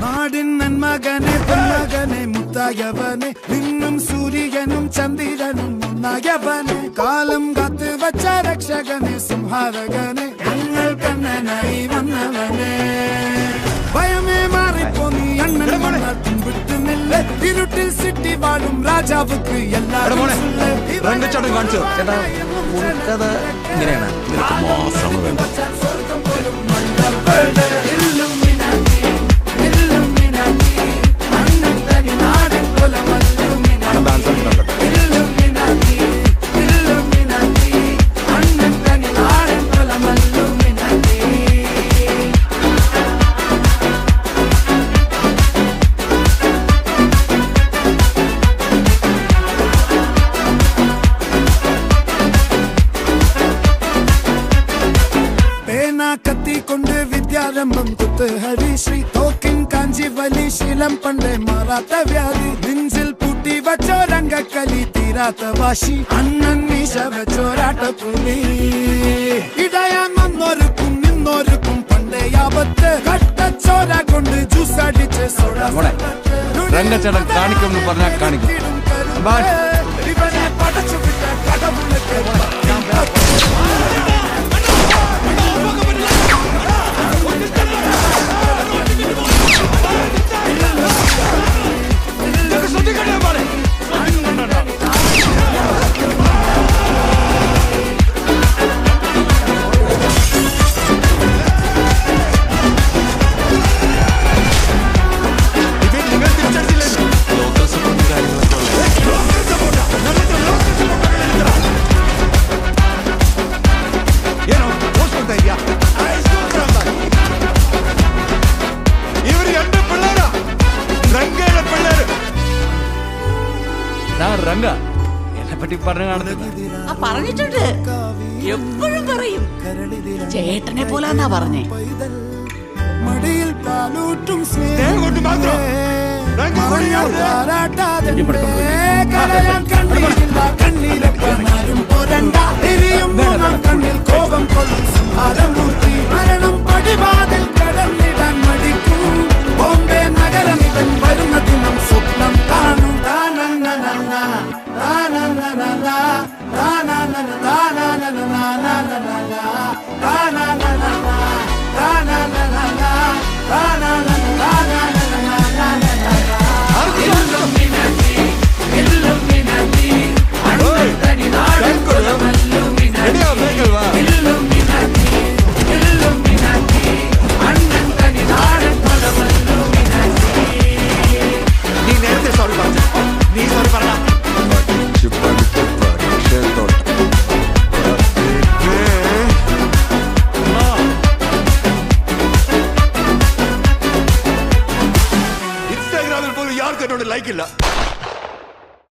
നാടിൻ നന്മകനെ പൊന്മകനെ മുത്തായവനെ നിന്നും സൂര്യനും ചന്ദ്രനും ഒന്നായവനെ കാലം കാത്ത് വച്ച രക്ഷകനെ സംഹാരകനെ ഞങ്ങൾ കണ്ണനായി വന്നവനെ ഭയമേ മാറിപ്പോ നീ അണ്ണൻ വിട്ടുന്നില്ല ഇരുട്ടിൽ സിറ്റി വാഴും രാജാവുക്ക് എല്ലാവരും കത്തിക്കൊണ്ട് വിദ്യാരംഭം കുത്ത് ഹരിശ്രീ തോക്കിൻ കാഞ്ചി വലി ശീലം പണ്ടേ മാറാത്ത വ്യാധി നെഞ്ചിൽ പൂട്ടി വച്ചോരംഗക്കലി തീരാത്ത വാശി അണ്ണൻ മീശ വെച്ചോരാട്ടപ്പുലി ഇടയാൻ വന്നോർക്കും നിന്നോർക്കും പണ്ടേ ആപത്ത് കട്ടച്ചോര കൊണ്ട് ജ്യൂസ് അടിച്ച് രംഗച്ചേട്ടൻ കാണിക്കും പറഞ്ഞാൽ കാണിക്കും ഇവനെ പടച്ചു വിട്ട കടവുളക്ക് രംഗ എന്നെ പറ്റി പറഞ്ഞു പറഞ്ഞിട്ടുണ്ട് എപ്പോഴും പറയും ചേട്ടനെ പോലാന്നാ പറഞ്ഞേ മടിയിൽ പാലൂട്ടും കണ്ണിൽ കോപം കൊള്ളും സംഹാരമൂർത്തി മരണം പടിവാതിൽ കടന്നിടാൻ മടിക്കും ബോംബെ നഗരം ഇവൻ വരുന്ന ദിനം സ്വപ്നം കാണും ലൈക്കില്ല.